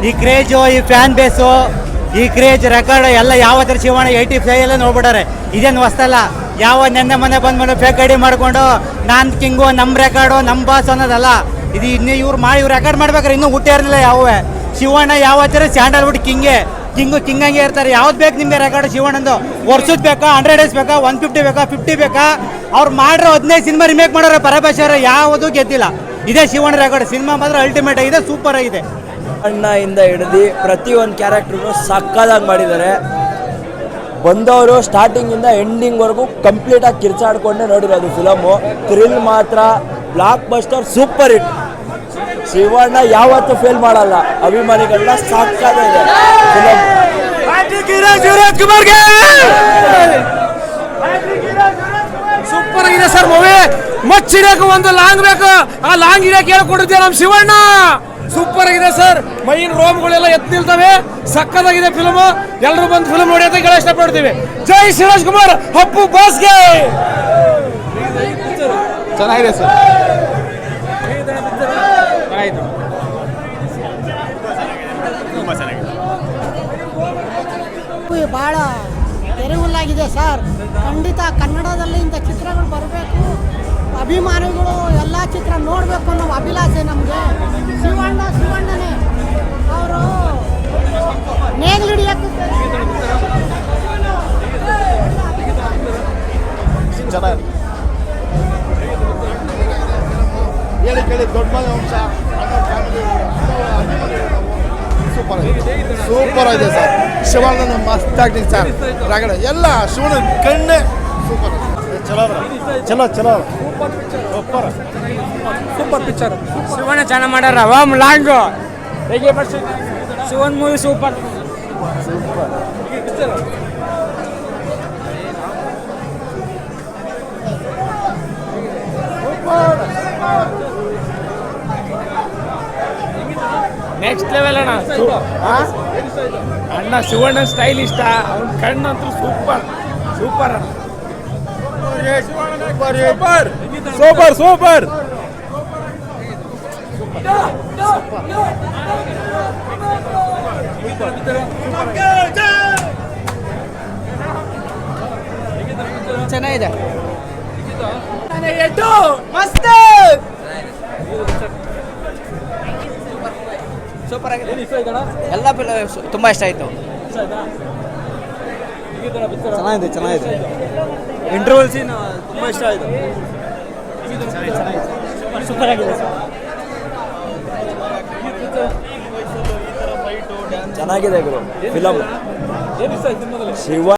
ಈ ಕ್ರೇಜು, ಈ ಫ್ಯಾನ್ ಬೇಸು, ಈ ಕ್ರೇಜ್ ರೆಕಾರ್ಡ್ ಎಲ್ಲ ಯಾವ ಥರ ಶಿವಣ್ಣ 85 ಎಲ್ಲ ನೋಡ್ಬಿಟ್ಟಾರೆ. ಇದೇನು ಹೊಸ್ತಲ್ಲ. ಯಾವ ನೆನ್ನೆ ಮನೆ ಬಂದ್ಮೇಲೆ ಫೇಕ್ ಐಡಿ ಮಾಡ್ಕೊಂಡು ನಾನು ಕಿಂಗು, ನಮ್ಮ ರೆಕಾರ್ಡು, ನಮ್ಮ ಬಾಸ್ ಅನ್ನೋದಲ್ಲ. ಇದು ಇನ್ನೂ ಇವ್ರು ರೆಕಾರ್ಡ್ ಮಾಡ್ಬೇಕಾರೆ ಇನ್ನೂ ಹುಟ್ಟೇ ಇರಲಿಲ್ಲ ಯಾವೇ. ಶಿವಣ್ಣ ಯಾವ ಥರ ಸ್ಯಾಂಡಲ್ವುಡ್ ಕಿಂಗಂಗೆ ಇರ್ತಾರೆ. ಯಾವ್ದು ಬೇಕು ನಿಮಗೆ ರೆಕಾರ್ಡ್ ಶಿವಣ್ಣಂದು? ವರ್ಷದ ಬೇಕಾ, 100 ಡೇಸ್ ಬೇಕಾ, 150 ಬೇಕಾ, 50 ಬೇಕಾ? ಅವ್ರು ಮಾಡಿರೋ 15 ಸಿನಿಮಾ ರಿಮೇಕ್ ಮಾಡೋರು ಪರಭಾಷೆಯವರು ಯಾವುದೂ ಗೆದ್ದಿಲ್ಲ. ಇದೇ ಶಿವಣ್ಣ ರೆಕಾರ್ಡ್. ಸಿನಿಮಾ ಮಾತ್ರ ಅಲ್ಟಿಮೇಟ್ ಆಗಿದೆ, ಸೂಪರ್ ಆಗಿದೆ. ಅಣ್ಣಯಿಂದ ಹಿಡಿದು ಪ್ರತಿಯೊಂದು ಕ್ಯಾರೆಕ್ಟ್ರೂ ಸಕ್ಕದಾಗಿ ಮಾಡಿದ್ದಾರೆ. ಬಂದವರು ಸ್ಟಾರ್ಟಿಂಗಿಂದ ಎಂಡಿಂಗ್ವರೆಗೂ ಕಂಪ್ಲೀಟಾಗಿ ಕಿರ್ಚಾಡ್ಕೊಂಡೇ ನೋಡಿರೋದು ಫಿಲಮು. ಥ್ರಿಲ್ ಮಾತ್ರ blockbuster, super hit. Shivanna ಯಾವತ್ತೂ ಫೇಲ್ ಮಾಡಲ್ಲ, ಅಭಿಮಾನಿಗಳನ್ನ ಸಾಕಾಗಿದೆ ಫಿಲಮ್. ಸೂಪರ್ ಆಗಿದೆ ಸರ್ ಮೂವಿ. ಮಚ್ಚಿಡಕ್ಕೆ ಒಂದು ಲಾಂಗ್ ಬೇಕು, ಆ ಲಾಂಗ್ ಇಡಕ್ಕೆ ಹೇಳ್ಕೊಟ್ಟಿದ್ದೆ ನಮ್ಮ ಶಿವಣ್ಣ. ಸೂಪರ್ ಆಗಿದೆ ಸರ್. ಮೈನ್ ರೋಮ್ಗಳೆಲ್ಲ ಎದ್ದು ನಿಲ್ತವೆ. ಸಕ್ಕದಾಗಿದೆ ಫಿಲ್ಮ್. ಎಲ್ಲರೂ ಬಂದು ಫಿಲ್ಮ್ ನೋಡಿ ಅಂತ ಹೇಳಿ ಇಷ್ಟಪಡ್ತೀವಿ. ಜೈ ಶಿವರಾಜ್ ಕುಮಾರ್, ಅಪ್ಪು ಬಾಸ್ಗೆ. ಚೆನ್ನಾಗಿದೆ ಸರ್. ಬಹಳ ತೆರೆಹುಲ್ಲಾಗಿದೆ ಸರ್. ಖಂಡಿತ ಕನ್ನಡದಲ್ಲಿ ಇಂಥ ಚಿತ್ರಗಳು ಬರಬೇಕು, ಅಭಿಮಾನಿಗಳು ಎಲ್ಲ ಚಿತ್ರ ನೋಡಬೇಕು ಅನ್ನೋ ಅಭಿಲಾಷೆ ನಮಗೆ. ಶಿವಣ್ಣನೇ ಅವರು ನೇಗ್ಲಿಡಿಯಕ್ಕೆ ಹೇಳಿ ಕೇಳಿ ದೊಡ್ಡ ವಂಶ ಸೂಪರ್ ಆಗಿದೆ ಸರ್. ಶಿವಣ್ಣ ಮಸ್ತ್ ಆಕ್ಟಿಂಗ್ ಸರ್. ರಗಡ ಎಲ್ಲ ಶಿವಣ್ಣ ಕಣ್ಣೆ ಸೂಪರ್. ಚಲೋ ಸೂಪರ್ ಪಿಕ್ಚರ್. ಶಿವಣ್ಣ ಚೆನ್ನಾಗಿ ಮಾಡ್ಯಾರ. ವಾಮ್ ಲಾಂಗ್ ಹೇಗೆ ಶಿವನ್ ಮೂವಿ ಸೂಪರ್. ನೆಕ್ಸ್ಟ್ ಲೆವೆಲ್ ಅಣ್ಣ. ಅಣ್ಣ ಶಿವಣ್ಣ ಸ್ಟೈಲ್ ಇಷ್ಟ. ಅವ್ನ ಕಣ್ಣಂತೂ ಸೂಪರ್ ಅಣ್ಣ. ಸೂಪರ್ ಚೆನ್ನಾಗಿದೆ. ಮಸ್ತ್ ಸೂಪರ್ ಆಗಿದೆ. ಎಲ್ಲ ತುಂಬಾ ಇಷ್ಟ ಆಯ್ತು. ಚೆನ್ನಾಗಿದೆ. ಇಂಟರ್ವಲ್ ಸೀನ್ ತುಂಬಾ ಇಷ್ಟ ಆಯ್ತು. ಸೂಪರ್ ಆಗಿದೆ. ಚೆನ್ನಾಗಿದೆ ಗುರು ಫಿಲಮ್. ಶಿವ